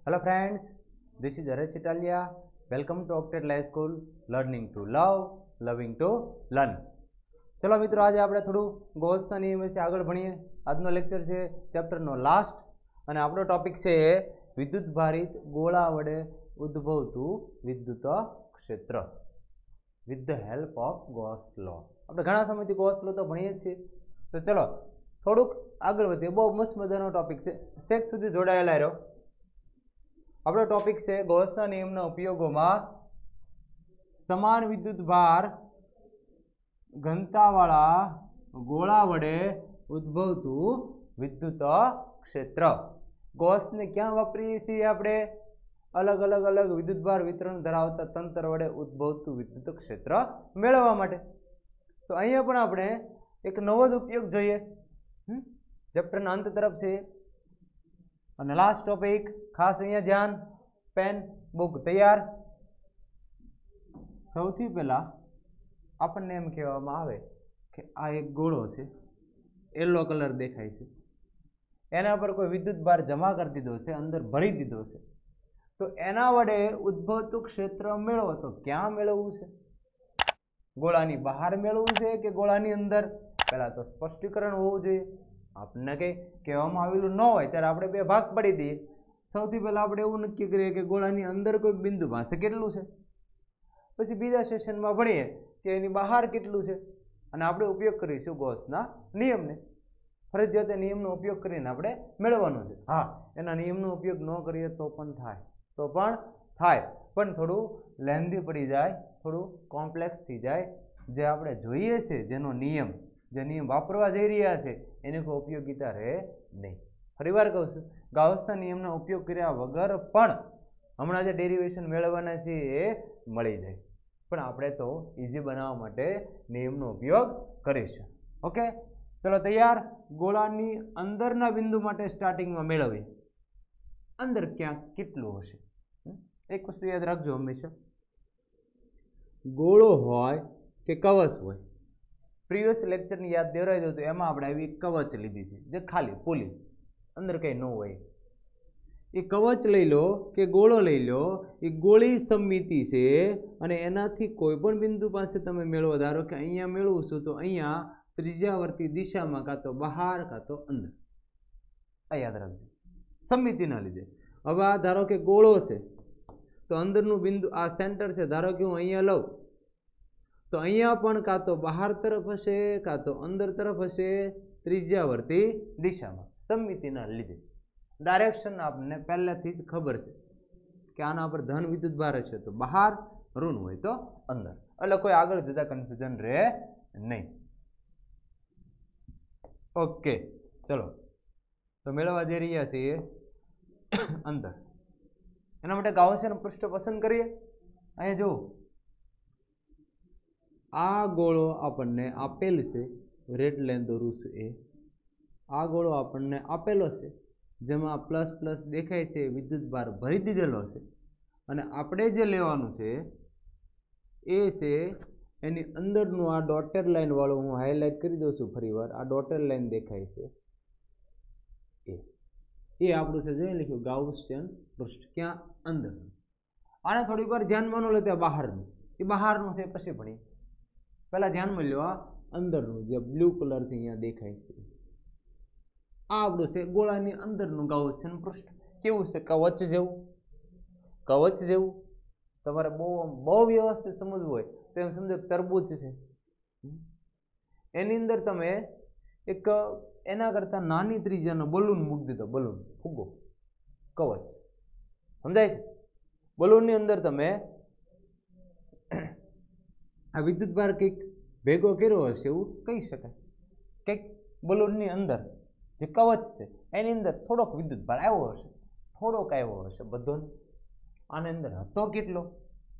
Hello friends, this is Haresh Italia. Welcome to Octet Life School, learning to love, loving to learn. चलो मित्रों, आज આપણે થોડું ગૌસના નિયમ વિશે આગળ ભણીએ. આજનો લેક્ચર છે ચેપ્ટરનો લાસ્ટ અને આપણો ટોપિક છે વિદ્યુત ભારિત ગોળા વડે ઉદ્ભવતું વિદ્યુત ક્ષેત્ર with the help of Gauss law. આપણે ઘણા સમયથી ગોસ લો તો ભણીએ છીએ. તો ચલો થોડુંક આગળ વધીએ. બહુ મસ્ત મજાનો ટોપિક છે, શેક સુધી જોડાયેલા રહ્યો. આપણો ટોપિક છે ગૌસના નિયમના ઉપયોગોમાં સમાન વિદ્યુત ભાર ઘનતાવાળા ગોળા વડે ઉદ્ભવતું વિદ્યુત ક્ષેત્ર. ગૌસને ક્યાં વાપરીએ છીએ આપણે? અલગ અલગ વિદ્યુત ભાર વિતરણ ધરાવતા તંત્ર વડે ઉદ્ભવતું વિદ્યુત ક્ષેત્ર મેળવવા માટે. તો અહીંયા પણ આપણે એક નવો જ ઉપયોગ જોઈએ. ચેપ્ટરના અંત તરફ છે અને લાસ્ટ ટોપિક. ખાસ અહીંયા ધ્યાન, પેન બુક તૈયાર. સૌથી પહેલા આપણને એમ કહેવામાં આવે કે આ એક ગોળો છે, યલો કલર દેખાય છે, એના પર કોઈ વિદ્યુત ભાર જમા કરી દીધો છે, અંદર ભરી દીધો છે. તો એના વડે ઉદ્ભવતું ક્ષેત્ર મેળવો. તો ક્યાં મેળવવું છે? ગોળાની બહાર મેળવવું છે કે ગોળાની અંદર? પહેલા તો સ્પષ્ટીકરણ હોવું જોઈએ. આપણને કંઈ કહેવામાં આવેલું ન હોય ત્યારે આપણે બે ભાગ પાડી દઈએ. સૌથી પહેલાં આપણે એવું નક્કી કરીએ કે ગોળાની અંદર કોઈક બિંદુ પાસે કેટલું છે. પછી બીજા સેશનમાં ભણીએ કે એની બહાર કેટલું છે અને આપણે ઉપયોગ કરીશું ગૌસના નિયમને. ફરજિયાત એ નિયમનો ઉપયોગ કરીને આપણે મેળવવાનો છે. હા, એના નિયમનો ઉપયોગ ન કરીએ તો પણ થાય, પણ થોડું લેન્ધી પડી જાય, થોડું કોમ્પ્લેક્સ થઈ જાય. જે આપણે જોઈએ છે, જેનો નિયમ, જે નિયમ વાપરવા જઈ રહ્યા છે, એની કોઈ ઉપયોગિતા રહે નહીં. ફરીવાર કહું છું, ગાઉસના નિયમનો ઉપયોગ કર્યા વગર પણ હમણાં જે ડેરિવેશન મેળવવાના છે એ મળી જાય. પણ આપણે તો ઇઝી બનાવવા માટે નિયમનો ઉપયોગ કરીશું. ઓકે, ચલો તૈયાર. ગોળાની અંદરના બિંદુ માટે સ્ટાર્ટિંગમાં મેળવીએ. અંદર ક્યાંક કેટલું હશે? એક વસ્તુ યાદ રાખજો હંમેશા, ગોળો હોય કે કવચ હોય. પ્રીવિયસ લેક્ચરની યાદ દેવરાઈ દઉં તો એમાં આપણે આવી કવચ લીધી છે, જે ખાલી પોલી, અંદર કંઈ ન હોય. એ કવચ લઈ લો કે ગોળો લઈ લો, એ ગોળી સમમિતિ છે અને એનાથી કોઈ પણ બિંદુ પાસે તમે મેળવો. ધારો કે અહીંયા મેળવું છું તો અહીંયા ત્રિજ્યાવર્તી દિશામાં કાં તો બહાર કાં તો અંદર. આ યાદ રાખજો, સમમિતિના લીધે. હવે આ ધારો કે ગોળો છે તો અંદરનું બિંદુ આ સેન્ટર છે. ધારો કે હું અહીંયા લઉં તો અહીંયા પણ કાં તો બહાર તરફ હશે કાં તો અંદર તરફ હશે, ત્રિજ્યાવર્તી દિશામાં, સમમિતિના લીધે. ડાયરેક્શન આપણને પહેલેથી જ ખબર છે કે આના પર ધન વિદ્યુત ભાર હશે તો બહાર, ઋણ હોય તો અંદર. એટલે કોઈ આગળ જતા કન્ફ્યુઝન રહે નહીં. ઓકે, ચલો તો મેળવવા જઈ રહ્યા છીએ અંદર. એના માટે ગાઉસિયન પૃષ્ઠ પસંદ કરીએ. અહીંયા જુઓ, આ ગોળો આપણને આપેલ છે, રેડ લાઈન દોરું છું એ. આ ગોળો આપણને આપેલો છે, જેમાં પ્લસ પ્લસ દેખાય છે, વિદ્યુત ભાર ભરી દીધેલો છે. અને આપણે જે લેવાનું છે એ છે એની અંદરનું આ ડોટેડ લાઈન વાળું. હું હાઇલાઇટ કરી દઉં છું ફરી વાર. આ ડોટેડ લાઈન દેખાય છે એ આપણું છે. જોઈ લખ્યું ગાઉસિયન પૃષ્ઠ. ક્યાં? અંદર. આને થોડીક વાર ધ્યાનમાં ન લે ત્યાં બહારનું. એ બહારનું છે પછી ભણીએ. પહેલાં ધ્યાનમાં લ્યો આ અંદરનું, જે બ્લુ કલરથી અહીંયા દેખાય છે. આ આપણું છે ગોળાની અંદરનું ગાઉસિયન પૃષ્ઠ. કેવું છે? કવચ જેવું. કવચ જેવું. તમારે બહુ વ્યવસ્થિત સમજવું હોય તો એમ સમજો તરબૂચ છે, એની અંદર તમે એક એના કરતાં નાની ત્રિજ્યાનો બલૂન મૂકી દીધો. બલૂન, ફુગ્ગો, કવચ. સમજાય છે? બલૂનની અંદર તમે આ વિદ્યુત ભાર કંઈક ભેગો કર્યો હશે એવું કહી શકાય. કંઈક બલૂનની અંદર જે કવચ છે એની અંદર થોડોક વિદ્યુત ભાર આવ્યો હશે, થોડોક આવ્યો હશે, બધો. આની અંદર હતો કેટલો?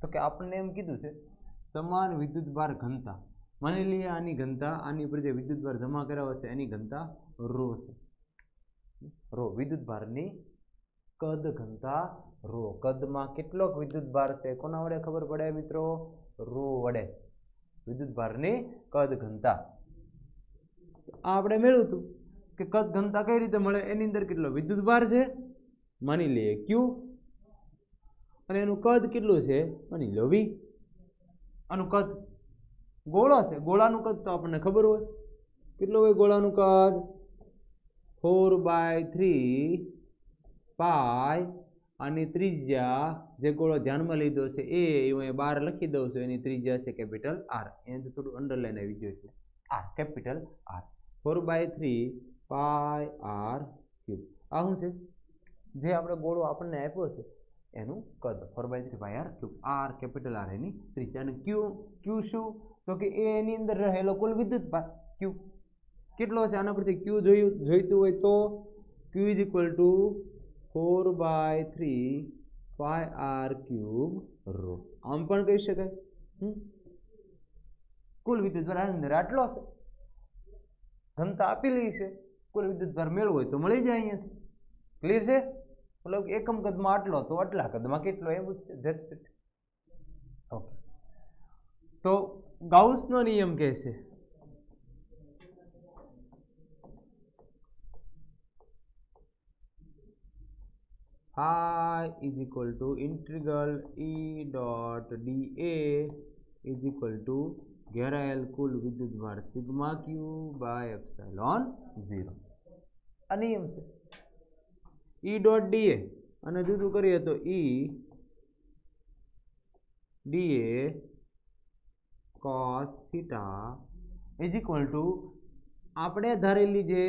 તો કે આપણને એમ કીધું છે સમાન વિદ્યુત ભાર ઘનતા. માની લઈએ આની ઘનતા, આની ઉપર જે વિદ્યુત ભાર જમા કર્યો છે એની ઘનતા રો છે. રો વિદ્યુત ભારની કદ ઘનતા રો. કદમાં કેટલોક વિદ્યુત ભાર છે કોના વડે ખબર પડે મિત્રો? રો વડે. વિદ્યુત ભારની કદ ઘનતા આ આપણે મેળવ્યું હતું કે કદ ઘનતા કઈ રીતે મળે? એની અંદર કેટલો વિદ્યુત ભાર છે માની લઈએ ક્યુ, અને એનું કદ કેટલું છે માની લો v. આનું કદ ગોળો છે, ગોળાનું કદ તો આપણને ખબર હોય કેટલું હોય ગોળાનું કદ 4/3 પાઈ. આની ત્રિજ્યા જે ગોળો ધ્યાનમાં લીધો છે એ હું 12 લખી દઉં છું, એની ત્રિજ્યા છે કેપિટલ R. એનાથી થોડું અંડરલાઈન આવી ગયું એટલે R, capital R. 4/3 pi R cube. આ શું છે? જે આપણે ગોળો આપણને આપ્યો છે એનું કદ 4/3 pi R cube. R capital R એની ત્રિજ્યા. અને ક્યુ શું? તો કે એ એની અંદર રહેલો કુલ વિદ્યુતભાર ક્યુ કેટલો છે? આના પરથી ક્યુ જોઈતું હોય તો Q is equal to 4/3 pi R cube rho. આમ પણ કહી શકાય. કુલ વિદ્યુતભાર આની અંદર આટલો છે, ઘનતા આપેલી છે, કુલ વિદ્યુતભાર મેળવો હોય તો મળી જાય અહીંયાથી. ક્લિયર છે? મતલબ એકમ કદમાં આટલો તો આટલા કદમાં કેટલો, એવું જ છે. That's it. ઓકે. તો ગાઉસનો નિયમ કહે છે I is equal to integral E dot dA is equal to ઘેરાયેલ કુલ વિદ્યુતભાર સિગ્મા ક્યુ બાય એપ્સાઇલોન 0. આ નિયમ છે. E dot dA અને જુદું કરીએ તો E dA cos theta is equal to આપણે ધારેલી જે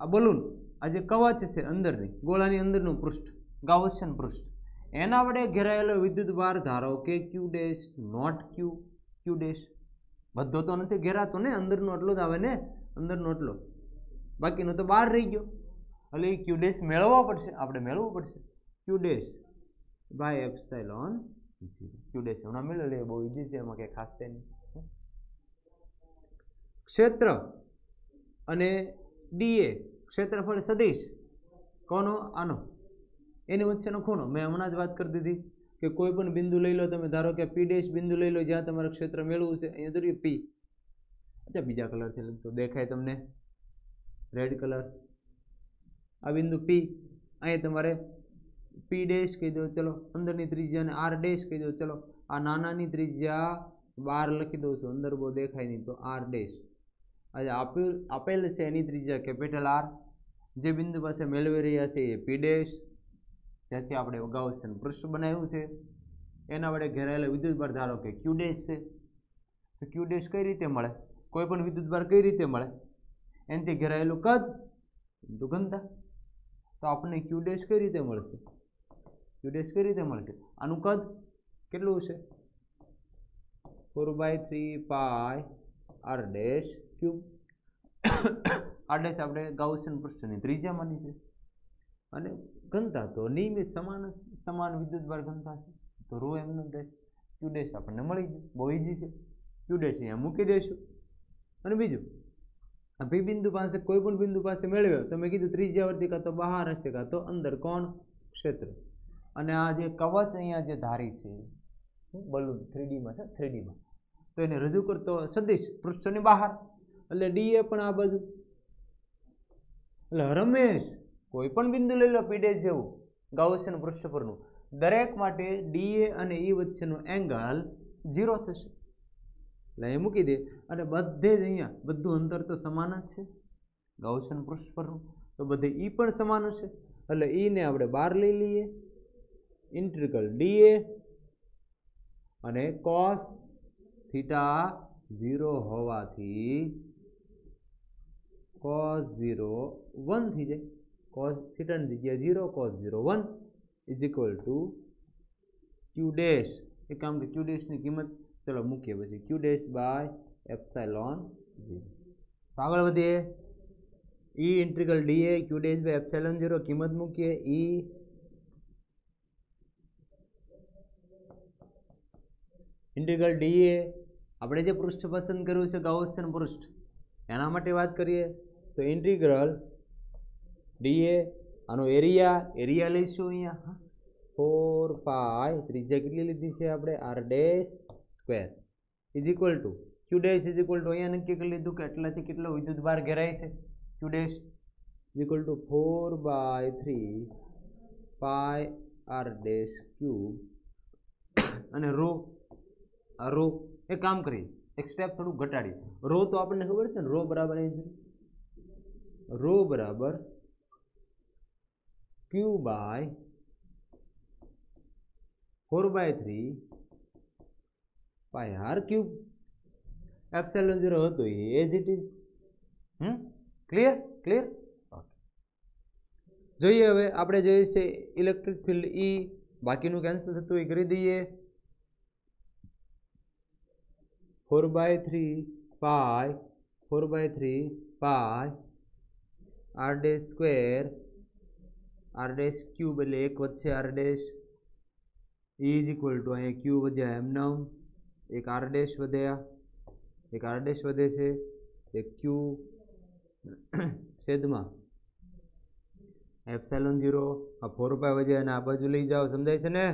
આ બલૂન, આ જે કવચ છે અંદરની ગોળાની અંદરનું પૃષ્ઠ, ગાઉસિયન પૃષ્ઠ, એના વડે ઘેરાયેલો વિદ્યુતભાર ધારો કે q dash not q dash. બધો તો નથી ઘેરાતો ને, અંદરનો એટલો જ આવે ને, અંદરનો એટલો, બાકીનો તો બહાર રહી ગયો. એટલે એ ક્યુ ડેશ મેળવવો પડશે, આપણે મેળવવું પડશે. Q dash by epsilon 0. Q dash હમણાં મેળવી લે, બહુ ઈઝી છે, એમાં કંઈ ખાસ છે નહીં. ક્ષેત્ર અને ડીએ ક્ષેત્રફળ સદિશ કોનો? આનો, એની વચ્ચેનો ખૂણો. મેં હમણાં જ વાત કરી દીધી કે કોઈ પણ બિંદુ લઈ લો તમે, ધારો કે પી ડેશ બિંદુ લઈ લો જ્યાં તમારે ક્ષેત્ર મેળવવું છે. અહીંયા દોર્યું પી. અચ્છા, બીજા કલરથી લખતો દેખાય તમને, રેડ કલર. આ બિંદુ પી, અહીં તમારે પી ડેશ કહી દો, ચલો અંદરની ત્રિજ્યા, અને આર ડેશ કહી દો. ચલો આ નાનાની ત્રિજ્યા 12 લખી દઉં છું, અંદર બહુ દેખાય નહીં તો આર ડેશ. આજે આપેલ છે એની ત્રિજ્યા કેપિટલ આર. જે બિંદુ પાસે મેળવી રહ્યા છે એ પી ડેશ, ત્યાંથી આપણે ગાઉસિયન પૃષ્ઠ બનાવ્યું છે, એના વડે ઘેરાયેલો વિદ્યુતભાર ધારો કે ક્યુ ડેશ છે. તો ક્યુ ડેશ કઈ રીતે મળે? કોઈ પણ વિદ્યુતભાર કઈ રીતે મળે? એનાથી ઘેરાયેલું કદ ઇન્ટુ ઘનતા. તો આપણને ક્યુ ડેશ કઈ રીતે મળશે? ક્યુ ડેશ કઈ રીતે મળશે? આનું કદ કેટલું છે? 4/3 pi R dash cube. R dash આપણે ગાઉસિયન પૃષ્ઠની ત્રિજ્યા માની છે, અને ઘનતા તો નિયમિત સમાન વિદ્યુતભાર ઘનતા છે, તો રો એમનો ડેશ. ક્યુ ડેશ આપણને મળી ગયું, બહુ ઈઝી છે. ક્યુ ડેશ અહીંયા મૂકી દઈશું. અને બીજું, આ પી બિંદુ પાસે કોઈ પણ બિંદુ પાસે મેળવ્યો તો મેં કીધું ત્રિજ્યાવર્તી કાં તો બહાર હશે કાં તો અંદર. કોણ? ક્ષેત્ર. અને આ જે કવચ અહીંયા જે ધારી છે બલૂન 3Dમાં છે, 3Dમાં, તો એને રજૂ કરતો સદિશ પૃષ્ઠની બહાર, એટલે ડીએ પણ આ બાજુ. એટલે રમેશ કોઈ પણ બિંદુ લઈ લો પી ડેશ જેવું ગાઉસિયન પૃષ્ઠ પરનું, દરેક માટે ડીએ અને ઈ વચ્ચેનો એંગલ 0 થશે. એટલે એ મૂકી દે. અને બધે જ અહીંયા બધું અંતર તો સમાન જ છે ગાઉસિયન પૃષ્ઠ પરનું, તો બધે ઈ પણ સમાન હશે. એટલે ઈને આપણે બહાર લઈ લઈએ. ઇન્ટિગ્રલ ડીએ અને કોસ થીટા 0 હોવાથી cos 0 1 થઈ જાય. cos થીટાની જગ્યાએ 0, cos 0 1 is equal to q dash. એક કામ કે ક્યુ ડેશની કિંમત ચલો મૂકીએ પછી, ક્યુ ડેશ બાય એપ્સાઇલોન 0. તો આગળ વધીએ. E integral DA Q dash by epsilon 0 કિંમત મૂકીએ. ઈ ઇન્ટિગ્રલ ડીએ આપણે જે પૃષ્ઠ પસંદ કર્યું છે ગાઉસિયન પૃષ્ઠ, એના માટે વાત કરીએ તો ઇન્ટિગ્રલ ડીએ, આનો એરિયા લઈશું અહીંયા 4 પાઈ, ત્રિજ્યા કેટલી લીધી છે આપણે? R dash square is equal to q dash is equal to અહીંયા નક્કી કરી લીધું કે એટલાથી કેટલો વિદ્યુતભાર ઘેરાય છે. Q dash is equal to 4/3 pi R dash cube અને રો રો એક કામ કરીએ, એક સ્ટેપ થોડું ઘટાડીએ. રો તો આપણને ખબર છે ને, રો બરાબર રો બરાબર Q by 4/3 pi R cube. Epsilon 0 હતો as it is. Clear clear. જોઈએ હવે આપણે જોઈએ છે ઇલેક્ટ્રિક ફિલ્ડ ઈ, બાકીનું કેન્સલ થતું એ કરી દઈએ. 4/3 pi R dash square R dash cube એટલે 1 વધશે R dash is equal to અહીંયા ક્યુ વધ્યા એમનેમ, એક આર ડેશ વધ્યા, એક આર ડેશ વધે છે, એક ક્યુ છેદમાં એપ્સિલોન 0 આ 4 પાય વધ્યા અને આ બાજુ લઈ જાઓ, સમજાય છે ને?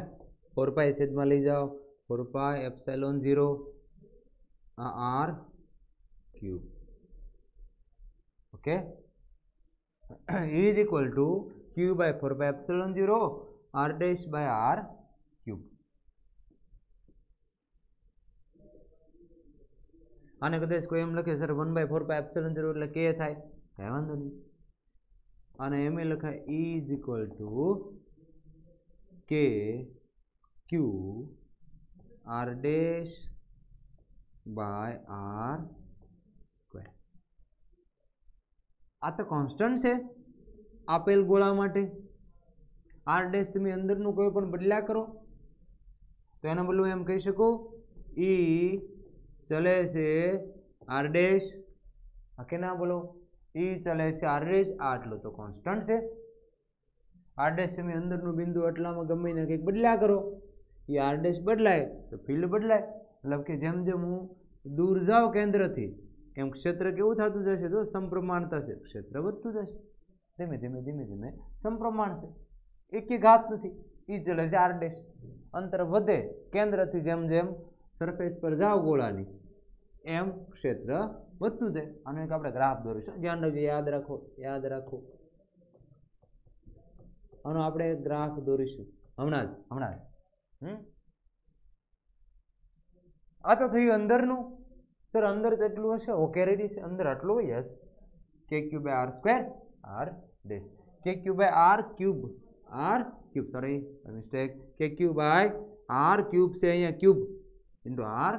4 પાય છેદમાં લઈ જાઓ, 4 પાય એપ્સિલોન 0 આ r cube. Okay, is equal to q by 4 pi epsilon 0 r dash by R cube. આને કદાચ કોઈ એમ લખે સર 1/4 પાય એપ્સિલોન 0 એટલે કે થાય, કઈ વાંધો નહીં. અને એમ એ લખાય ઇઝ ઇક્વલ ટુ કે q r dash by R square. આ તો કોન્સ્ટન્ટ છે આપેલ ગોળા માટે. આર ડેશ તમે અંદરનું કોઈ પણ બદલ્યા કરો તો એના બદલું એમ કહી શકો ઈ ચલે છે આર ડેશ, કે ના બોલો ઈ ચલે છે આર ડેશ, આટલો તો કોન્સ્ટન્ટ છે. આર ડેશ તમે અંદરનું બિંદુ આટલામાં ગમે ને કંઈક બદલ્યા કરો, એ આર ડેશ બદલાય તો ફિલ્ડ બદલાય. મતલબ કે જેમ જેમ હું દૂર જાઉં કેન્દ્રથી એમ ક્ષેત્ર કેવું થતું જશે, તો સમપ્રમાણ થશે, ક્ષેત્ર વધતું જશે. ધીમે ધીમે ધીમે ધીમે સમપ્રમાણ છે, એકે ઘાત નથી. ઈ ચલે છે આર ડેશ, અંતર વધે કેન્દ્રથી જેમ જેમ સરફેસ પર જાઓ ગોળાની એમ ક્ષેત્ર વધતું જાય. આનો એક આપણે ગ્રાફ દોરીશું, ધ્યાન રાખજો, યાદ રાખો યાદ રાખો. આનો આપણે ગ્રાફ દોરીશું હમણાં જ. આ તો થયું અંદરનું. સર અંદર કેટલું હશે? ઓકે રેડી છે, અંદર આટલું હોય. યસ, કે cube by R square R dash, કે cube by R cube sorry mistake, કે ક્યુબ બાય આર ક્યુબ છે અહીંયા cube into R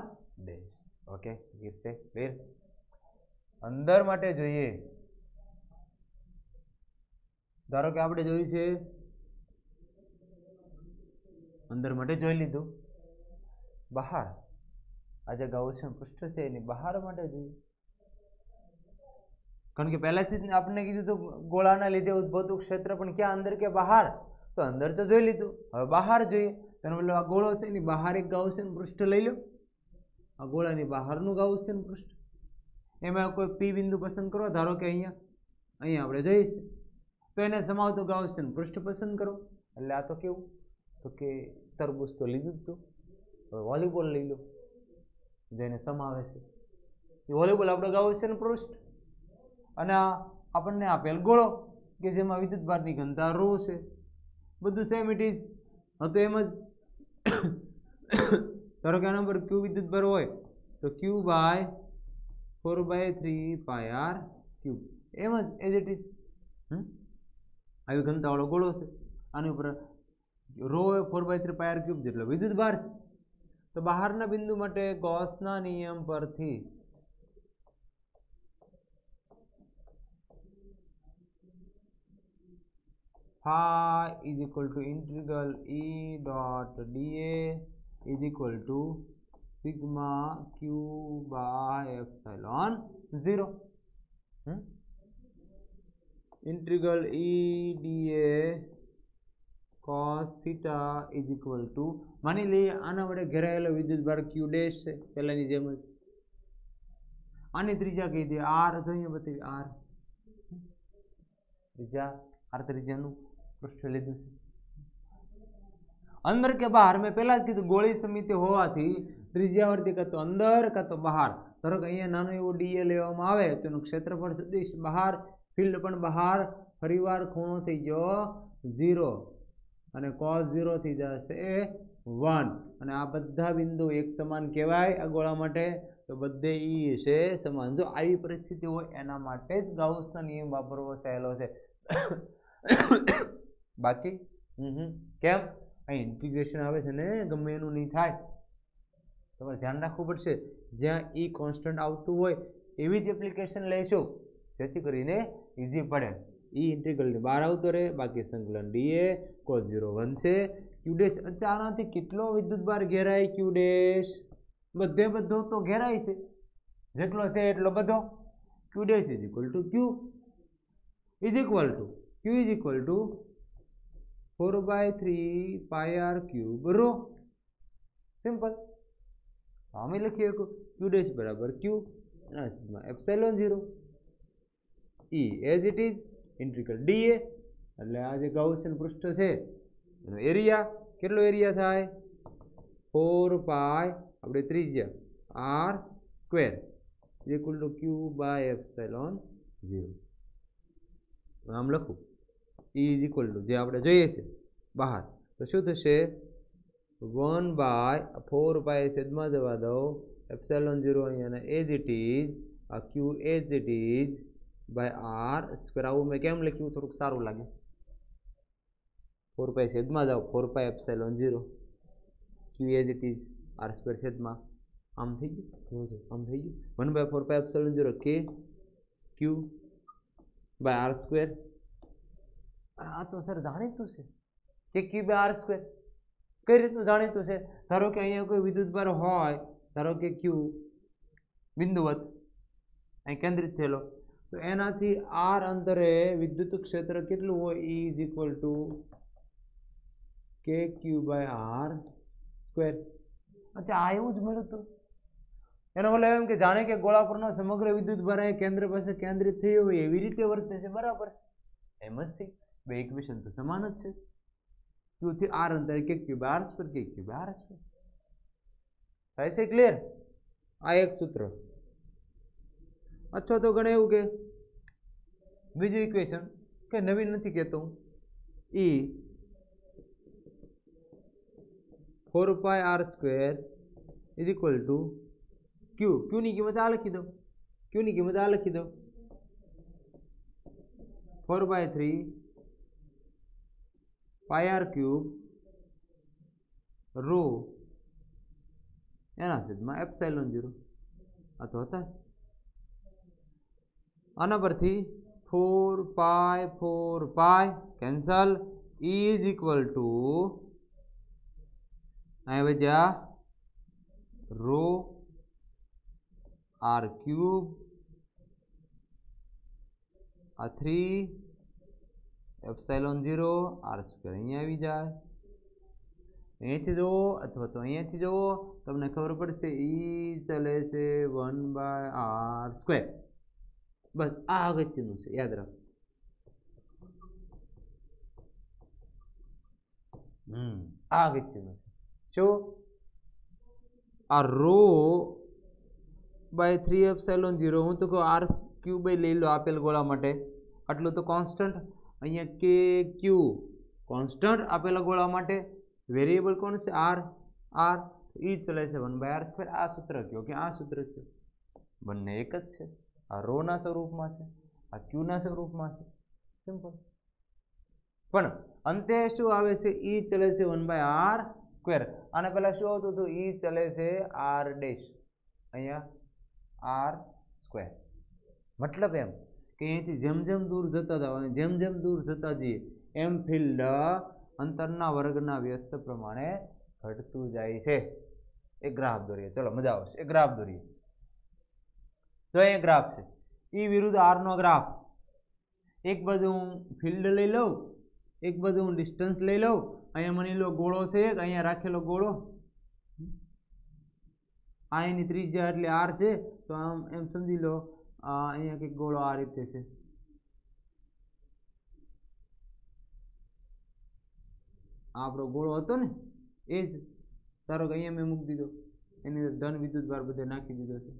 dash. Okay clear. અંદર માટે જોઈએ, ધારો કે આપણે જોયું છે અંદર માટે જોઈ લીધું. બહાર આ જે ગાઉસિયન પૃષ્ઠ છે એની બહાર માટે જોઈએ, કારણ કે પહેલાથી જ આપણે કીધું તો ગોળાના લીધે ઉદ્ભવતું ક્ષેત્ર પણ ક્યાં અંદર કે બહાર, તો અંદર તો જોઈ લીધું. હવે બહાર જોઈએ, તેનો મતલબ આ ગોળો છે એની બહાર એક ગાઉસિયન પૃષ્ઠ લઈ લો. આ ગોળાની બહારનું ગાઉસિયન પૃષ્ઠ, એમાં કોઈ પી બિંદુ પસંદ કરો. ધારો કે અહીંયા આપણે જોઈએ છે તો એને સમાવતું ગાઉસિયન પૃષ્ઠ પસંદ કરો. એટલે આ તો કેવું, તો કે તરબૂચ તો લીધું જ. તો હવે વોલીબોલ લઈ લો જેને સમાવે છે, એ વોલીબોલ આપણો ગાઉસિયન પૃષ્ઠ. અને આપણને આપેલ ગોળો કે જેમાં વિદ્યુતભારની ઘનતા રો છે, બધું સેમ ઇટ ઇઝ. તો એમ જ ધારો કે આના પર ક્યુ વિદ્યુતભાર હોય તો ક્યુ બાય 4/3 પાય આર ક્યુબ, એમ જ એઝ ઇટ ઇઝ. આવી ઘનતાવાળો ગોળો છે, આની ઉપર રો 4/3 પાય આર ક્યુબ જેટલો વિદ્યુતભાર છે. તો બહારના બિંદુ માટે ગૌસના નિયમ પરથી phi is equal to integral E dot dA is equal to sigma q by epsilon 0. Integral E dA cos theta is equal to, માની લઈએ આના વડે ઘેરાયેલો વિદ્યુતભાર q ડેશ છે પહેલાની જેમ જ. આની ત્રિજ્યા કહી દે r, જોઈએ બતાવી r ત્રિજ્યા, r ત્રિજ્યાનું પૃષ્ઠ લીધું છે. અંદર કે બહાર, મેં પહેલા જ કીધું ગોળી સમિતિ હોવાથી ત્રિજ્યાવર્તી કાં તો અંદર કાં તો બહાર. ધારો કે અહીંયા નાનો એવો ડીએ લેવામાં આવે તો એનું ક્ષેત્રફળ સદિશ બહાર, ફિલ્ડ પણ બહાર. ફરીવાર ખૂણો થઈ ગયો 0 અને cos 0 થઈ જશે 1, અને આ બધા બિંદુ એક સમાન કહેવાય આ ગોળા માટે, તો બધે ઈ છે સમાન. જો આવી પરિસ્થિતિ હોય એના માટે જ ગાઉસનો નિયમ વાપરવો સહેલો છે. બાકી કેમ અહીં ઇન્ટિગ્રેશન આવે છે ને ગમે એનું નહીં થાય. તમારે ધ્યાન રાખવું પડશે. જ્યાં ઈ કોન્સ્ટન્ટ આવતું હોય એવી જ એપ્લિકેશન લઈશું જેથી કરીને ઇઝી પડે. ઈ ઇન્ટિગ્રલની બહાર આવતો રહે, બાકી સંકલન ડીએ cos 0 બનશે. ક્યુ ડેશ આનાથી કેટલો વિદ્યુતભાર ઘેરાય? ક્યુ ડેશ બધે બધો તો ઘેરાય છે, જેટલો છે એટલો બધો. Q dash is equal to Q is equal to Q is equal to 4/3 pi R cube rho. Simple. અમે લખીએ ક્યુ ડેશ બરાબર Q epsilon 0 E as it is integral DA. એટલે આ જે ગાઉસિયન પૃષ્ઠ છે એનો એરિયા કેટલો એરિયા થાય? 4 પાઈ આપણે ત્રિજ્યા r square equal to q by epsilon 0. આમ લખું ઈ ઇઝ ઇક્વલ ટુ જે આપણે જોઈએ છે બહાર, તો શું થશે? 1/4 પાઈ છેદમાં જવા દો એપ્સિલોન 0 અહીંયા એઝ ઇટ ઇઝ આ Q as it is by R square. આવું મેં કેમ લખ્યું? થોડુંક સારું લાગે. 4 પાઈ છેદમાં જાઓ 4 pi epsilon 0 q as it is r square છેદમાં આમ થઈ ગયું, આમ થઈ ગયું 1/4 પાઈ એપ્સિલોન 0 કે ક્યુ બાય આર સ્ક્વેર. આ તો સર જાણીતું છે કે ક્યુ બાય આર સ્ક્વેર. કઈ રીતનું જાણીતું છે? ધારો કે અહીંયા કોઈ વિદ્યુતભાર હોય, ધારો કે ક્યુ બિંદુવત અહીં કેન્દ્રિત થયેલો, તો એનાથી આર અંતરે વિદ્યુત ક્ષેત્ર કેટલું હોય? ઈ ઇઝ ઇક્વલ ટુ કે ક્યુ બાય આર સ્ક્વેર. અચ્છા, આ એવું જ મળ્યું હતું. એનો મતલબ એમ કે જાણે કે ગોળા પરનો સમગ્ર વિદ્યુતભાર એ કેન્દ્ર પાસે કેન્દ્રિત થયો હોય એવી રીતે વર્તે છે. બરાબર, એમ જ છે. બે ઇક્વેશન તો સમાન જ છે. ક્યુ થી આર અંતરે કે ક્યુ બાય આર સ્ક્વેર, કે ક્યુ બાય આર સ્ક્વેર. થાય છે ક્લિયર? આ એક સૂત્ર. અથવા તો ગણે એવું કે બીજું ઇક્વેશન કે નવીન નથી કહેતો હું, E 4 pi R square is equal to Q. ક્યુની કિંમત આ લખી દો, ક્યુની કિંમત આ લખી દો 4/3 પાઈ આર ક્યુબ રો એના છેદમાં એપ્સિલોન 0. આ તો હતા જ. આના પરથી 4 પાઈ કેન્સલ. ઇઝ ઇક્વલ ટુ અહીં વધ્યા રો આર ક્યુબ આ 3 એપ્સિલોન 0 આર સ્ક્વેર અહીંયા આવી જાય. અહીંયાથી જુઓ અથવા તો અહીંયાથી જુઓ તમને ખબર પડશે ઈ ચલે છે 1/r સ્ક્વેર. બસ આ અગત્યનું છે, યાદ રાખો. આ અગત્યનું છે. શું? આ રો બાય 3 એપ્સિલોન 0 હું તો કહું આર ક્યુબ લઈ લો આપેલ ગોળા માટે. આટલું તો કોન્સ્ટન્ટ. અહીંયા કે ક્યુ કોન્સ્ટન્ટ આપેલા ગોળા માટે. વેરિયેબલ કોણ છે? આર. આર ઈ ચલે છે 1/r સ્ક્વેર. આ સૂત્ર કયો કે આ સૂત્ર કયો? બંને એક જ છે. આ રો ના સ્વરૂપમાં છે, આ ક્યુ ના સ્વરૂપમાં છે. સિમ્પલ. પણ અંતે શું આવે છે? ઈ ચલે છે 1/r સ્ક્વેર. આને પહેલા શું આવતું હતું? ઈ ચલે છે આર ડેશ. અહીંયા આર સ્ક્વેર. મતલબ એમ કે અહીંથી જેમ જેમ દૂર જતા જાવ અને જેમ જેમ દૂર જતા જઈએ એમ ફિલ્ડ અંતરના વર્ગના વ્યસ્ત પ્રમાણે ઘટતું જાય છે. એક ગ્રાફ દોરીએ, ચલો મજા આવશે. એક ગ્રાફ દોરીએ. તો અહીંયા ગ્રાફ છે, ઈ વિરુદ્ધ આર નો ગ્રાફ. એક બાજુ હું ફિલ્ડ લઈ લઉં, એક બાજુ હું ડિસ્ટન્સ લઈ લઉં. અહીંયા માની લો ગોળો છે, અહીંયા રાખેલો ગોળો, આ એની ત્રિજ્યા એટલે આર છે, તો આમ એમ સમજી લો અહીંયા કંઈક ગોળો આ રીતે છે. આ આપણો ગોળો હતો ને એ જ. ધારો કે અહીંયા મેં મૂકી દીધો, એની અંદર ધન વિદ્યુત ભાર બધે નાખી દીધો છે.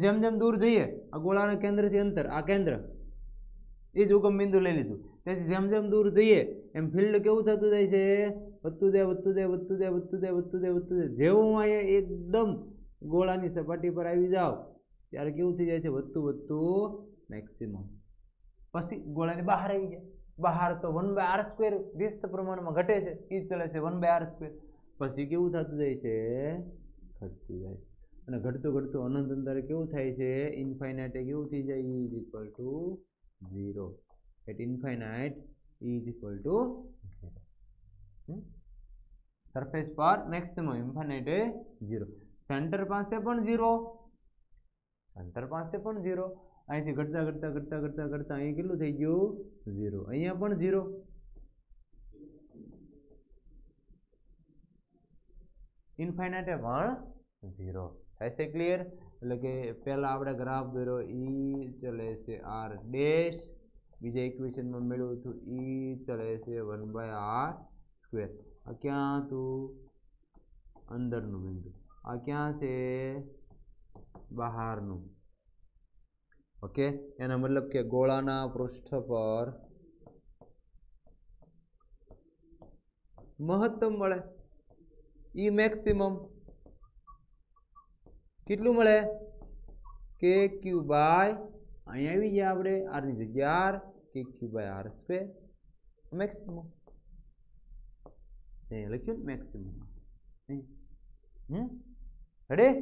જેમ જેમ દૂર જઈએ આ ગોળાના કેન્દ્રથી અંતર, આ કેન્દ્ર એ જ ઉગમ બિંદુ લઈ લીધું. તેથી જેમ જેમ દૂર જઈએ એમ ફિલ્ડ કેવું થતું જાય છે, વધતું જાય વધતું જાય વધતું જાય વધતું જાય વધતું જાય વધતું જાય. જેવું અહીંયા એકદમ ગોળાની સપાટી પર આવી જાઓ ત્યારે કેવું થઈ જાય છે, વધતું વધતું મેક્સિમમ. પછી ગોળાની બહાર આવી ગયા, બહાર તો 1/r² વ્યસ્ત પ્રમાણમાં ઘટે છે, એ ચલે છે 1/r². પછી કેવું થતું જાય છે, ઘટતું જાય છે. અને ઘટતું ઘટતું અનંત અંતરે કેવું થાય છે, ઇન્ફાઇનાઇટ કેવું થઈ જાય, E is equal to 0. At infinite E is equal to 0. Surface પર મેક્સિમમ ઇન્ફાઇનાઇટ 0. સેન્ટર પાસે પણ 0, સેન્ટર પાસે પણ 0. અહીંથી ઘટતા ઘટતા ઘટતા ઘટતા ઘટતા અહીં કેટલું થઈ ગયું, 0. અહીંયા પણ 0. ઇન્ફાઇનાઇટ પણ 0 થાય છે. ક્લિયર? એટલે કે પહેલા આપણે ગ્રાફ દોર્યો, ઈ ચલે છે r ડેશ, બીજા ઇક્વેશનમાં મેળવ્યું હતું ઈ ચલે છે 1/r². આ ક્યાં હતું, અંદરનું બિંદુ. આ ક્યાં છે, બહારનું. ઓકે, એનો મતલબ કે ગોળાના પૃષ્ઠ પર મહત્તમ મળે, ઈ મેક્સિમમ કેટલું મળે, kq બાય, અહીંયા આવી ગયા આપણે r ની જગ્યા r, kq by r², maximum. અહીંયા લખ્યું ને મેક્સિમમ. રેડી?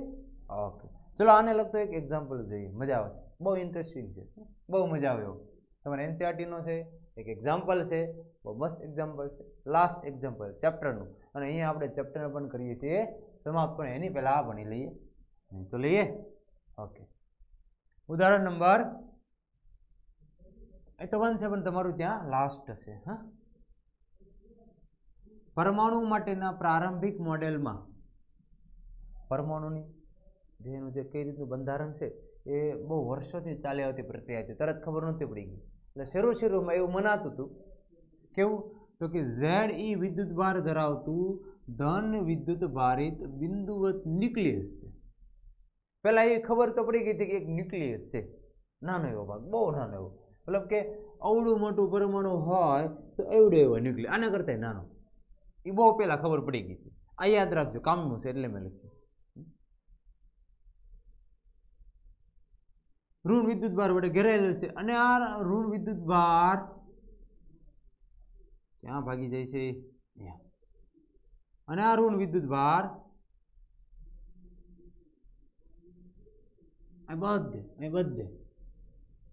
ઓકે, ચલો આને લગતો એક એક્ઝામ્પલ જોઈએ, મજા આવશે, બહુ ઇન્ટરેસ્ટિંગ છે, બહુ મજા આવે એવું. તમારે NCERT નો છે, એક એક્ઝામ્પલ છે, બહુ મસ્ત એક્ઝામ્પલ છે, લાસ્ટ એક્ઝામ્પલ ચેપ્ટરનું. અને અહીંયા આપણે ચેપ્ટર પણ કરીએ છીએ સમાપ્ત, પણ એની પહેલા આ ભણી લઈએ. તો લઈએ. ઓકે, ઉદાહરણ નંબર એ તો 1 છે પણ તમારું ત્યાં લાસ્ટ હશે. હા, પરમાણુ માટેના પ્રારંભિક મોડેલમાં પરમાણુની જેનું જે કઈ રીતનું બંધારણ છે એ બહુ વર્ષોથી ચાલી આવતી પ્રક્રિયા હતી, તરત ખબર નહોતી પડી ગઈ. એટલે શરૂમાં એવું મનાતું હતું, કેવું તો કે ZE વિદ્યુત ભાર ધરાવતું ધન વિદ્યુત ભારિત બિંદુવત ન્યુક્લિયસ છે. પહેલા એ ખબર તો પડી ગઈ હતી કે એક ન્યુક્લિયસ છે, નાનો એવો ભાગ, બહુ નાનો એવો, મતલબ કે અવડું મોટું પરમાણુ હોય તો એવડો એવો ન્યુક્લિયસ, આના કરતા નાનો, એ બહુ પહેલા ખબર પડી ગઈ હતી. આ યાદ રાખજો, કામનું છે એટલે મેં લખ્યું. ઋણ વિદ્યુત ભાર વડે ઘેરાયેલું છે, અને આ ઋણ વિદ્યુત ભાર ક્યાં ભાગી જાય છે, અને આ ઋણ વિદ્યુત ભાર બધે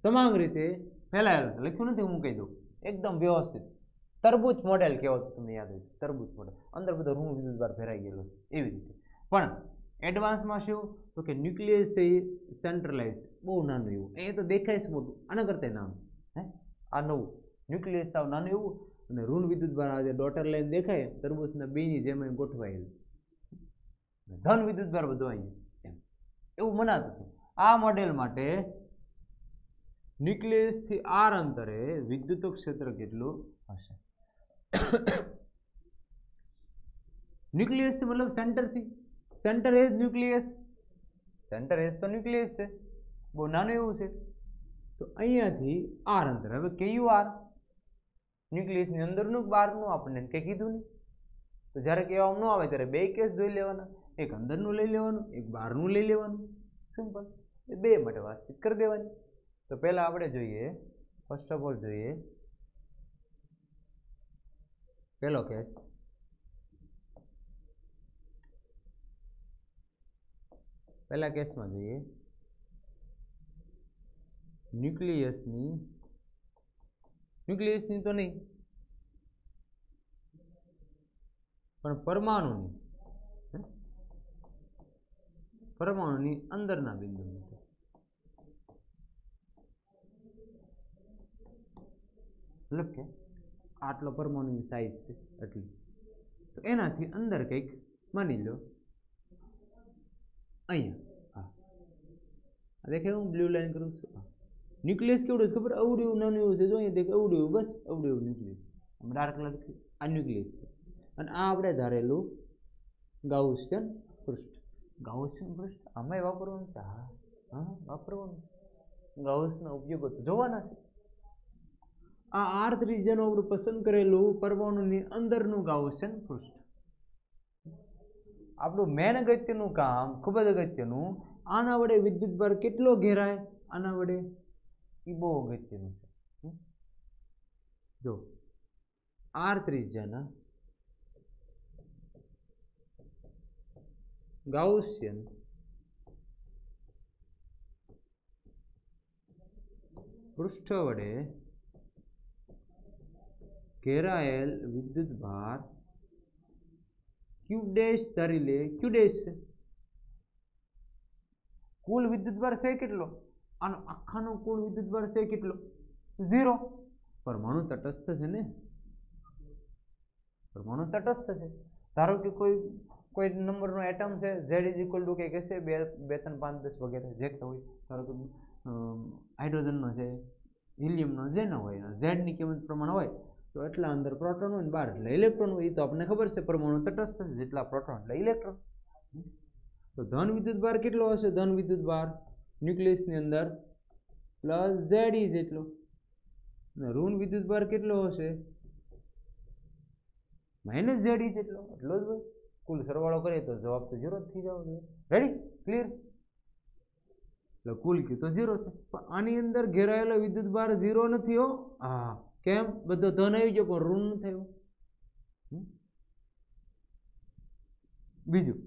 સમાંગ રીતે ફેલાયેલો છે. લખ્યું નથી, હું કહી દઉં એકદમ વ્યવસ્થિત. તરબૂચ મોડેલ કેવો તમને યાદ હોય, તરબૂચ મોડેલ, અંદર બધો ઋણ વિદ્યુત ભાર ભેરાઈ ગયેલો છે એવી રીતે. પણ એડવાન્સમાં શું તો કે ન્યુક્લિયસ છે એ સેન્ટ્રલાઇઝ, બહુ નાનું એવું, એ તો દેખાય છે મોટું, આના કરતા નાનું. આ નવું ન્યુક્લિયસ સાવ નાનું એવું, અને ઋણ વિદ્યુત ભાર આ જે ડોટર લાઈન દેખાય તરબૂચના બીની જેમ ગોઠવાયેલું, ધન વિદ્યુત ભાર બધું આવી એમ એવું મનાતું હતું. આ મોડેલ માટે ન્યુક્લિયસથી r અંતરે વિદ્યુત ક્ષેત્ર કેટલું હશે? ન્યુક્લિયસથી મતલબ સેન્ટરથી, સેન્ટર એજ ન્યુક્લિયસ, સેન્ટર એજ તો ન્યુક્લિયસ છે, બહુ નાનું એવું છે. તો અહીંયાથી r અંતર, હવે કયું r, ન્યુક્લિયસની અંદરનું બહારનું આપણને કંઈ કીધું નહીં. તો જ્યારે કહેવામાં ન આવે ત્યારે બે કેસ જોઈ લેવાના, એક અંદરનું લઈ લેવાનું, એક બહારનું લઈ લેવાનું, સિમ્પલ. એ બે માટે વાતચીત કરી દેવાની. તો પહેલા આપણે જોઈએ, ફર્સ્ટ ઓફ ઓલ જોઈએ પહેલો કેસ. પહેલા કેસમાં જોઈએ ન્યુક્લિયસની તો નહીં પણ પરમાણુની અંદરના બિંદુની. મતલબ કે આટલો પરમાણુની સાઈઝ છે એટલી, તો એનાથી અંદર કંઈક માની લો અહીંયા, હા દેખાય, હું બ્લુ લાઈન કરું છું. ન્યુક્લિયસ કેવડું છે ખબર, અવડું એવું નાનું એવું છે, જો અહીંયા દેખ અવડું એવું, બસ અવડું એવું ન્યુક્લિયસ, ડાર્ક કલર આ ન્યુક્લિયસ છે. અને આ આપણે ધારેલું ગાઉસિયન પૃષ્ઠ, ગાઉસિયન પૃષ્ઠ આમાંય વાપરવાનું છે. હા વાપરવાનું છે, ગાઉસના ઉપયોગો તો જોવાના છે. આ આર ત્રિજ્યાનું આપણું પસંદ કરેલું પરમાણુની અંદરનું ગાઉસિયન પૃષ્ઠ. આપણું મેન અગત્યનું કામ, ખૂબ જ અગત્યનું, આના વડે વિદ્યુતભાર કેટલો ઘેરાય, આના વડે, એ બહુ અગત્યનું છે. જો આર ત્રિજ્યાના ગાઉસિયન પૃષ્ઠ વડે ઘેરાયેલ વિદ્યુતભાર ક્યુ ડેશ ધારી લે. ક્યુ ડેશ છે કુલ વિદ્યુતભાર છે કેટલો, આનો આખાનો કુલ વિદ્યુતભાર છે કેટલો, 0. પરમાણુ તટસ્થ છે ને, પરમાણુ તટસ્થ છે. ધારો કે કોઈ નંબરનો એટમ છે, Z ઇઝ ઇક્વલ ટુ કંઈક હશે 2, 3, 5, 10 વગેરે જે હોય. ધારો કે હાઇડ્રોજનનો છે, હિલિયમનો, જેનો હોય, ઝેડની કિંમત પ્રમાણે હોય તો એટલા અંદર પ્રોટોન હોય ને 12 એટલે ઇલેક્ટ્રોન હોય. એ તો આપણને ખબર છે, પરમાણુ તટસ્થ છે, જેટલા પ્રોટોન એટલે ઇલેક્ટ્રોન. તો ધન વિદ્યુતભાર કેટલો હશે, ધન વિદ્યુતભાર ન્યુક્લિયસની અંદર +Ze જેટલો, અને ઋણ વિદ્યુતભાર કેટલો હશે, -Ze જેટલો, એટલો જ હોય. કુલ સરવાળો કરીએ તો જવાબ તો 0 જ થઈ જવો જોઈએ. Ready, clear? એટલે કુલ કયું તો 0 છે, પણ આની અંદર ઘેરાયેલો વિદ્યુતભાર 0 નથી હો. હા, કેમ? બધો ધન આવી ગયો પણ ઋણ ન થયો. બીજું,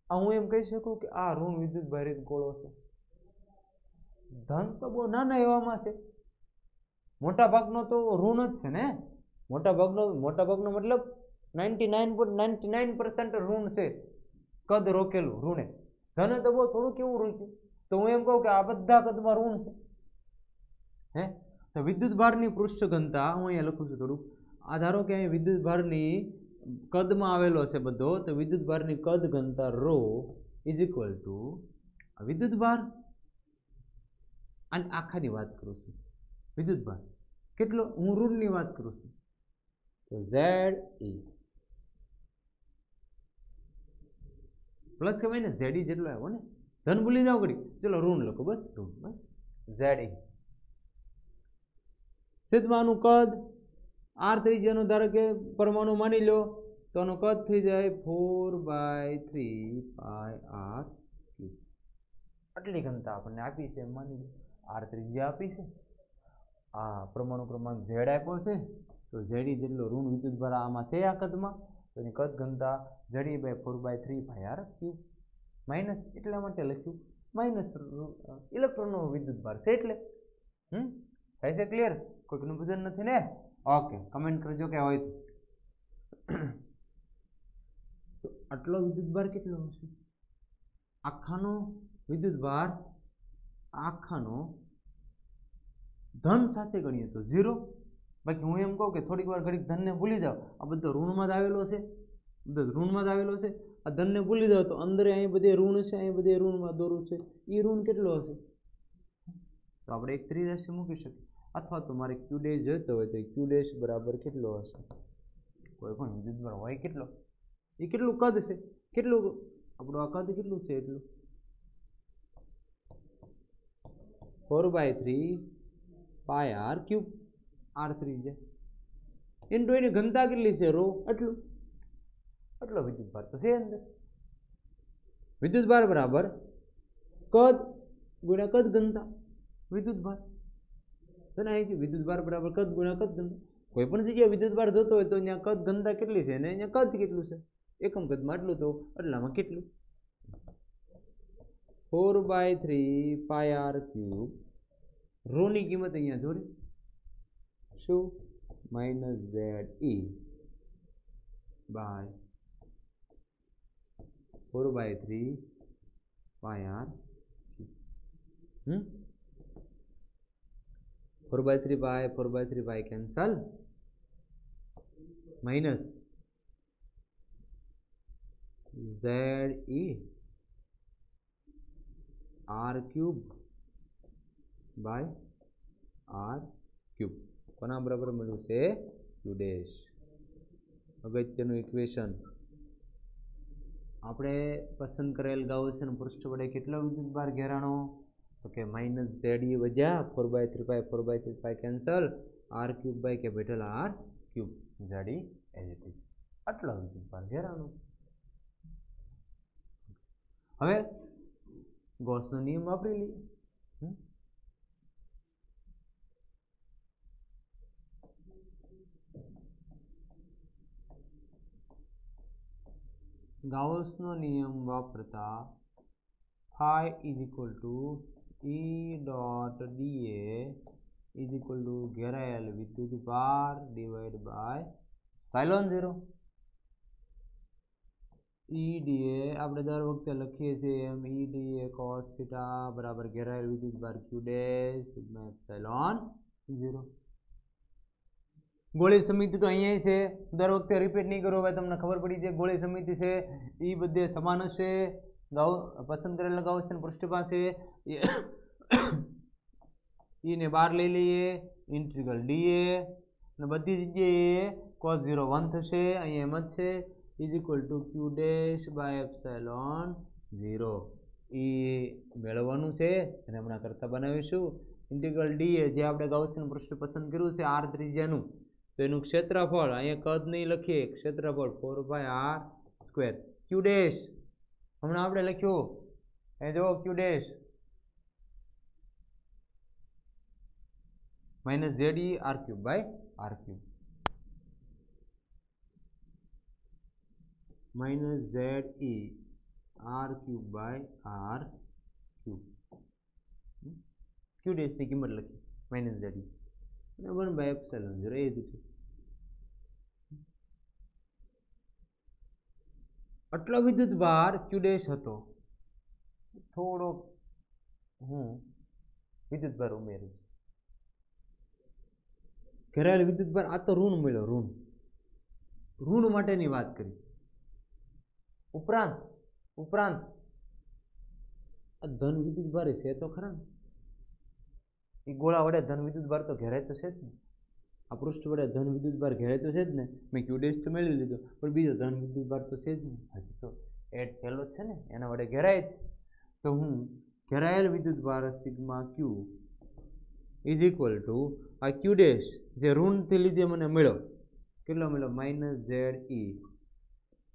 હું એમ કહી શકું કે આ ઋણ વિદ્યુતભારિત ગોળો છે. ધન તો બહુ નાના એવામાં છે, મોટા ભાગનો તો ઋણ જ છે ને. મોટા ભાગનો મતલબ 99.99% ઋણ છે, કદ રોકેલું ઋણે. ધને તો બહુ થોડું કેવું રોક્યું. તો હું એમ કહું કે આ બધા કદમાં ઋણ છે. હે, તો વિદ્યુતભારની પૃષ્ઠ ઘનતા હું અહીંયા લખું છું થોડુંક. આ ધારો કે અહીં વિદ્યુતભારની કદમાં આવેલો છે બધો, તો વિદ્યુતભારની કદ ઘનતા ρ ઇઝ ઇક્વલ ટુ વિદ્યુતભાર, અને આખાની વાત કરું છું, વિદ્યુતભાર કેટલો, હું ઋણની વાત કરું છું, તો Ze પ્લસ કહેવાય ને, Ze જેટલો આવ્યો ને. ધન ભૂલી જાઓ ઘડી, ચલો ઋણ લખો, બસ ઋણ, બસ Ze. સિદ્ધમાંનું કદ આર ત્રિજ્યાનું ધારો કે પરમાણુ માની લો, તો આનું કદ થઈ જાય 4/3πr3. આટલી ઘનતા આપણને આપી છે, માની લો આર ત્રિજ્યા આપી છે, આ પરમાણુ ક્રમાંક Z આપ્યો છે, તો Ze જેટલો ઋણ વિદ્યુતભાર આમાં છે આ કદમાં, તો એની કદ ઘનતા Ze/4/3πr3. માઇનસ એટલા માટે લખ્યું, માઇનસ ઇલેક્ટ્રોનનો વિદ્યુતભાર છે એટલે. થાય છે ક્લિયર? કોઈ કન્ફ્યુઝન નથી ને? ઓકે, કમેન્ટ કરજો કે હોય તો. આટલો વિદ્યુતભાર કેટલો હશે? આખાનો વિદ્યુતભાર, આખાનો ધન સાથે ગણીએ તો 0. બાકી હું એમ કહું કે થોડીક વાર ઘડીક ધનને ભૂલી જાઓ, આ બધો ઋણમાં જ આવેલો છે, બધો ઋણમાં જ આવેલો છે. આ ધનને ભૂલી જાઓ તો અંદર અહીં બધે ઋણ છે, અહીં બધે ઋણમાં દોરું છે, એ ઋણ કેટલો હશે? તો આપણે એક ત્રિરાશિ મૂકી શકીએ. અથવા તો મારે ક્યુ ડેશ જોઈતો હોય તો ક્યુ ડેશ બરાબર કેટલો હશે? કોઈ પણ વિદ્યુતભાર હોય કેટલો, એ કેટલું કદ છે, કેટલું આપણું આ કદ કેટલું છે, એટલું 4/3πr3 r3 છે ઇન્ટુ એની ઘનતા કેટલી છે, ρ, એટલું. એટલો વિદ્યુતભાર તો છે અંદર. વિદ્યુતભાર બરાબર કદ ગુણ્યા કદ ઘનતા વિદ્યુતભાર. તો ને અહીંથી વિદ્યુતભાર બરાબર કદ ગુણ્યા કદ ઘનતા. કોઈ પણ જગ્યાએ વિદ્યુતભાર જોતો હોય તો અહીંયા કદ ઘનતા કેટલી છે, અને અહીંયા કદ કેટલું છે, એકમ કદમાં એટલું, તો એટલામાં કેટલું? 4/3πr3. રોની કિંમત અહીંયા જોડે શું? -Ze by 4/3πr3. 4/3π cancel, minus Ze r³ by r³. કોના બરાબર મળ્યું છે? Q dash. અગત્યનું ઇક્વેશન. આપણે પસંદ કરેલ ગાઉસિયન પૃષ્ઠ વડે કેટલો વિદ્યુતભાર ઘેરાણો? तो कि माइनस जेड ई वजह 4/3 4/3 cancel R cube by capital R cube Z E as it is आटला विद्युतभार घेरानो હવે ગોસનો નિયમ વાપરી લઈએ ગાઉસનો નિયમ વાપરતા phi is equal to E dot dA is equal to घेराયેલ વિદ્યુતભાર divided by epsilon 0 EDA આપણે દર વખતે લખીએ છીએ એમ EDA cos theta બરાબર घेराયેલ વિદ્યુતભાર Q dash સિગ્મા એપ્સિલોન 0 ગોળી સમિતિ તો અહીંયા છે દર વખતે રિપીટ નહીં કરો ભાઈ તમને ખબર પડી જાય ગોળી સમિતિ છે એ બધે સમાન હશે ગાઉ પસંદ કરેલા ગાઉસિયન પૃષ્ઠભાગ છે ઈ ને બહાર લઈ લઈએ ઇન્ટિગ્રલ ડીએ અને બધી જગ્યાએ cos 0 1 થશે અહીંયા એમ જ છે is equal to Q dash by epsilon 0 એ મેળવવાનું છે અને હમણાં કરતા બનાવીશું ઇન્ટિગ્રલ ડીએ જે આપણે ગાઉસિયન પૃષ્ઠ પસંદ કર્યું છે r ત્રિજ્યાનું તો એનું ક્ષેત્રફળ અહીંયા કદ નહીં લખીએ ક્ષેત્રફળ 4/r² Q dash હમણાં આપણે લખ્યું એ જો Q dash minus ZE r³ by r³ minus ZE r³ by r³ Q dash ની કિંમત લખી minus ZE અને 1/epsilon 0 એ જ છે આટલો વિદ્યુતભાર Q dash હતો થોડો હું વિદ્યુતભાર ઉમેરીશ ઘેરાયેલ વિદ્યુતભાર આ તો ઋણ મળ્યો ઋણ માટેની વાત કરી ઉપરાંત આ ધન વિદ્યુતભાર છે તો ખરા ને એ ગોળા વડે ધન વિદ્યુતભાર તો ઘેરાય તો છે જ ને આ પૃષ્ઠ વડે ધન વિદ્યુતભાર ઘેરાય તો છે જ ને મેં Q dash તો મેળવી લીધો પણ બીજો ધન વિદ્યુતભાર તો છે જ ને હજી તો એડ થયેલો છે ને એના વડે ઘેરાય જ તો હું ઘેરાયેલ વિદ્યુતભાર sigma Q is equal two આ Q dash જે ઋણથી લીધે મને મળ્યો કેટલો મળ્યો minus ZE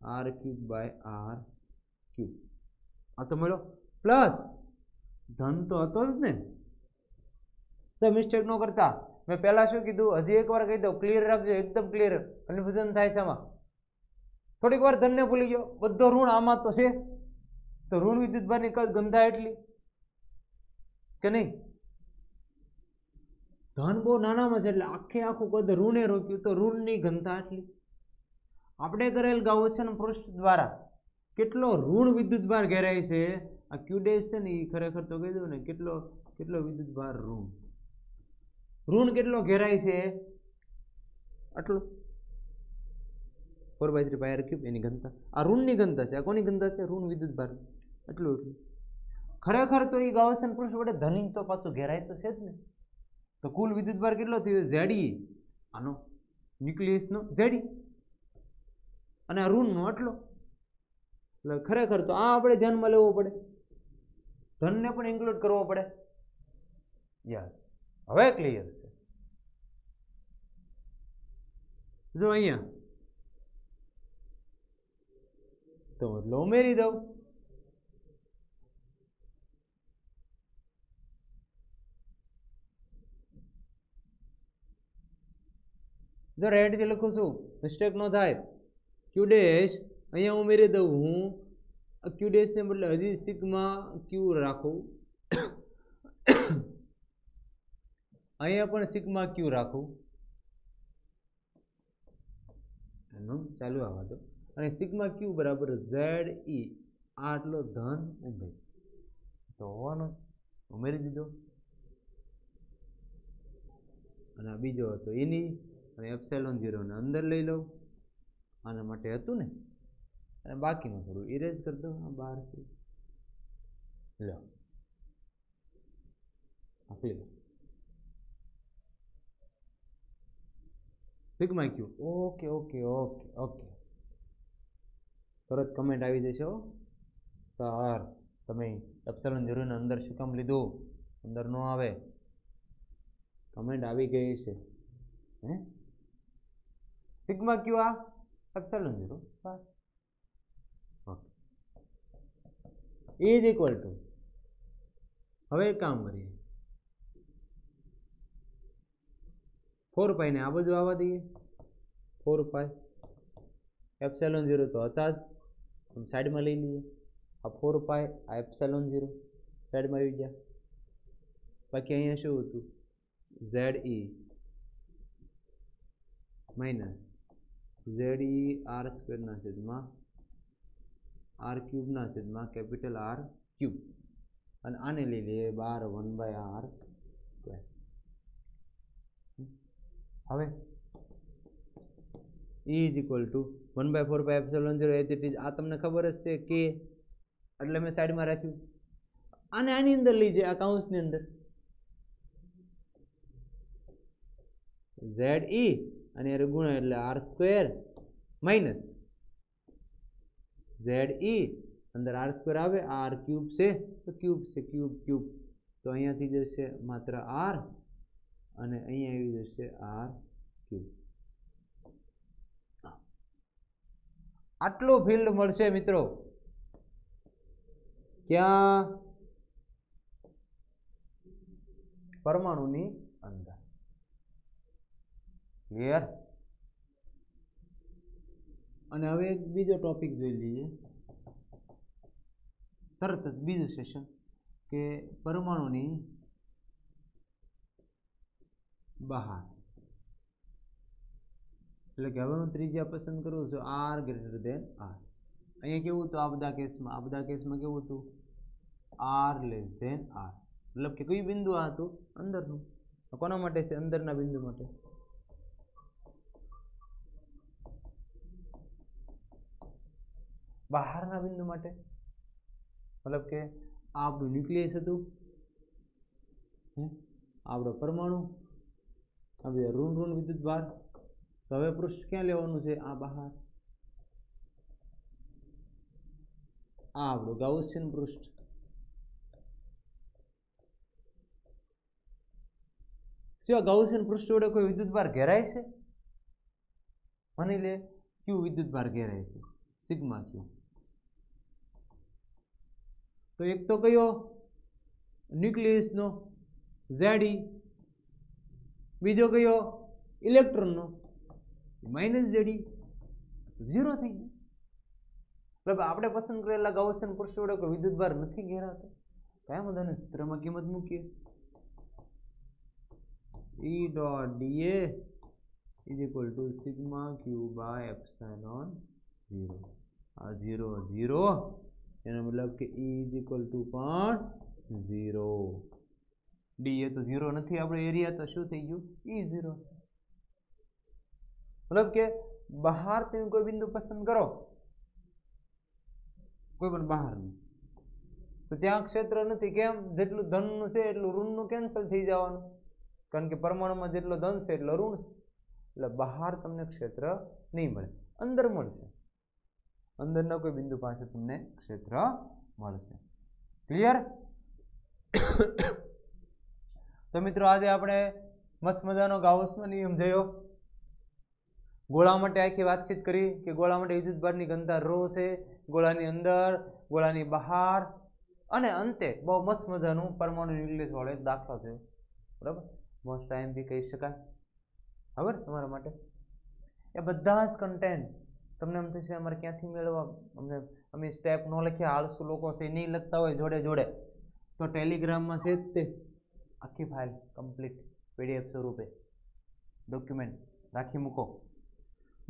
r³ by r³ આ તો મળ્યો પ્લસ ધન તો હતો જ ને તો મિસ્ટેક ન કરતા મેં પહેલા શું કીધું હજી એકવાર કહી દઉં ક્લિયર રાખજો એકદમ ક્લિયર કન્ફ્યુઝન થાય છે આમાં થોડીક વાર ધનને ભૂલી ગયો બધો ઋણ આમાં તો છે તો ઋણ વિદ્યુતભારની કદ ગંધા એટલી કે નહીં ધન બહુ નાનામાં છે એટલે આખું કદ ઋણે રોક્યું તો ઋણની ઘનતા એટલી આપણે કરેલ ગાઉસિયન પૃષ્ઠ દ્વારા કેટલો ઋણ વિદ્યુતભાર ઘેરાય છે આ Q dash છે ને એ ખરેખર તો કહી દઉં ને કેટલો વિદ્યુતભાર ઋણ કેટલો ઘેરાય છે આટલો 4/3 એની ઘનતા આ ઋણની ઘનતા છે આ કોની ઘનતા છે ઋણ વિદ્યુતભાર એટલું ખરેખર તો એ ગાઉસિયન પૃષ્ઠ વડે ધનિક તો પાછું ઘેરાય તો છે જ ને તો કુલ વિદ્યુતભાર કેટલો થયો ZE આનો ન્યુક્લિયસનો ZE અને આ ઋણનો આટલો એટલે ખરેખર તો આ આપણે ધ્યાનમાં લેવો પડે ધનને પણ ઇન્ક્લુડ કરવો પડે યસ હવે ક્લિયર છે જો અહીંયા તો એટલે ઉમેરી દઉં જો રાઈટથી લખું છું મિસ્ટેક ન થાય Q dash અહીંયા ઉમેરી દઉં હું Q dash ને બદલે હજી સિગ્મા Q રાખું અહીંયા પણ સિગ્મા Q રાખું એનું ચાલુ આવવા દો અને સિગ્મા Q બરાબર ZE આટલો ધન ઉમેર તો હોવાનો ઉમેરી દીધો અને આ બીજો હતો એની અને એપ્સિલોન 0 ને અંદર લઈ લઉં આના માટે હતું ને અને બાકીનું થોડું ઇરેઝ કરી દો આ બહારથી લો આપી લો sigma Q okay okay okay okay તરત કમેન્ટ આવી જશે હો સર તમે એપ્સિલોન 0 ને અંદર શું કામ લીધું અંદર નો આવે, કમેન્ટ આવી ગઈ છે હે સિગ્મા ક્યુ આ epsilon 0 okay is equal two, હવે એક કામ કરીએ 4 પાઈ ને આ બાજુ આવવા દઈએ, 4 પાઈ એપ્સિલોન 0 તો હતા જ, સાઈડમાં લઈ લઈએ, આ 4 પાઈ આ એપ્સિલોન 0 સાઈડમાં આવી ગયા, બાકી અહીંયા શું હતું ZE minus ZE R square ના છેદમાં R ક્યુબ ના છેદમાં કેપિટલ R ક્યુબ, અને આને લઈ લઈએ 12 1/R સ્ક્વેર. હવે E is equal two 1/4 pi epsilon 0 as it is, આ તમને ખબર જ છે કે એટલે મેં સાઈડમાં રાખ્યું, આને આની અંદર લઈ જાય, આ કૌંસની અંદર ZE અને એ ગુણ્યા એટલે R સ્ક્વેર માઇનસ ZE અંદર R સ્ક્વેર આવે, R ક્યુબ છે તો ક્યુબ છે, ક્યુબ ક્યુબ તો અહીંયાથી જશે માત્ર R અને અહીંયા આવી જશે R ક્યુબ. આટલો ફિલ્ડ મળશે મિત્રો, ક્યાં પરમાણુની અંદર. ક્લિયર? અને હવે એક બીજો ટોપિક જોઈ લઈએ, તરત જ બીજું સેશન કે પરમાણુની બહાર, એટલે કે હવે હું ત્રિજ્યા પસંદ કરું છું R ગ્રેટર દેન R. અહીંયા કેવું હતું આ બધા કેસમાં કેવું હતું R લેસ દેન R, મતલબ કે કયું બિંદુ આ હતું અંદરનું, કોના માટે છે અંદરના બિંદુ માટે, બહારના બિંદુ માટે, મતલબ કે આ આપણું ન્યુક્લિયસ હતું, આપણો પરમાણુ, આ બધા ઋણ ઋણ વિદ્યુત ભાર. તો હવે પૃષ્ઠ ક્યાં લેવાનું છે, આ બહાર, આ આપણું ગાઉસિયન પૃષ્ઠ. શું આ ગાઉસિયન પૃષ્ઠ વડે કોઈ વિદ્યુત ભાર ઘેરાય છે? માની લે ક્યુ વિદ્યુત ભાર ઘેરાય છે, સિગ્મા ક્યુ. તો એક તો કયો ન્યુક્લિયસનો ZE, બીજો કયો ઇલેક્ટ્રોનનો માઇનસ ZE, 0 થઈ ગયું. મતલબ આપણે પસંદ કરેલા ગાઉસિયન પૃષ્ઠ વડે કોઈ વિદ્યુત ભાર નથી ઘેરાતો. કયા બધાને સૂત્રમાં કિંમત મૂકીએ, E dot dA is equal to sigma q by epsilon 0. આ 0 0 એનો મતલબ કે E ઇઝ ઇક્વલ ટુ પણ 0. dA તો 0 નથી, આપણો એરિયા તો શું થઈ ગયું E 0. મતલબ કે બહાર તમે કોઈ બિંદુ પસંદ કરો, કોઈ પણ બહારનું, તો ત્યાં ક્ષેત્ર નથી. કેમ? જેટલું ધનનું છે એટલું ઋણનું કેન્સલ થઈ જવાનું, કારણ કે પરમાણુમાં જેટલો ધન છે એટલો ઋણ છે. એટલે બહાર તમને ક્ષેત્ર નહીં મળે, અંદર મળશે. અંદરના કોઈ બિંદુ પાસે તમને ક્ષેત્ર મળશે. ક્લિયર? તો મિત્રો આજે આપણે મસ્ત મજાનો ગાઉસનો નિયમ જોયો. ગોળા માટે આખી વાતચીત કરી કે ગોળા માટે વિદ્યુતભારની ઘનતા ρ છે, ગોળાની અંદર, ગોળાની બહાર, અને અંતે બહુ મસ્ત મજાનું પરમાણુ ન્યુક્લિયસ વાળો એક દાખલો થયો. બરાબર? મોસ્ટ ટાઈમ બી કહી શકાય. બરાબર? તમારા માટે એ બધા જ કન્ટેન્ટ તમને એમ થશે અમારે ક્યાંથી મેળવવા, અમે સ્ટેપ ન લખ્યા, આળસુ લોકો છે નહીં લખતા હોય જોડે જોડે, તો ટેલિગ્રામમાં છે જ તે આખી ફાઇલ કમ્પ્લીટ PDF સ્વરૂપે ડોક્યુમેન્ટ રાખી મૂકો.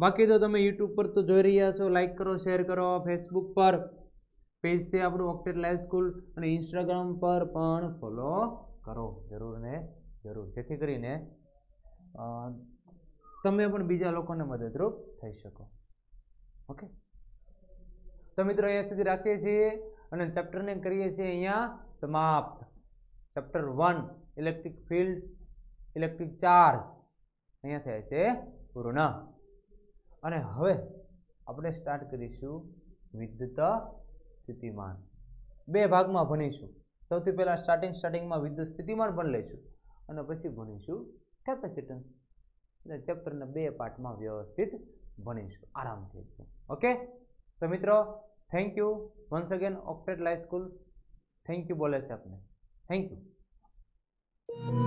બાકી તો તમે યુટ્યુબ પર તો જોઈ રહ્યા છો, લાઈક કરો, શેર કરો. ફેસબુક પર પેજ છે આપણું ઓક્ટેટ લાઈવ સ્કૂલ, અને ઇન્સ્ટાગ્રામ પર પણ ફોલો કરો જરૂર ને જરૂર, જેથી કરીને તમે પણ બીજા લોકોને મદદરૂપ થઈ શકો. ઓકે, તો મિત્રો અહીંયા સુધી રાખીએ છીએ અને ચેપ્ટરને કરીએ છીએ અહીંયા સમાપ્ત. Chapter 1 electric field, electric charge અહીંયા થાય છે પૂર્ણ. અને હવે આપણે સ્ટાર્ટ કરીશું વિદ્યુત સ્થિતિમાન. 2 ભાગમાં ભણીશું. સૌથી પહેલાં સ્ટાર્ટિંગમાં વિદ્યુત સ્થિતિમાન પણ લઈશું અને પછી ભણીશું કેપેસિટન્સ. એટલે ચેપ્ટરના 2 પાર્ટમાં વ્યવસ્થિત ભણીશું આરામથી. ઓકે, તો મિત્રો thank you once again. Octet Live School thank you બોલે છે આપને. Thank you.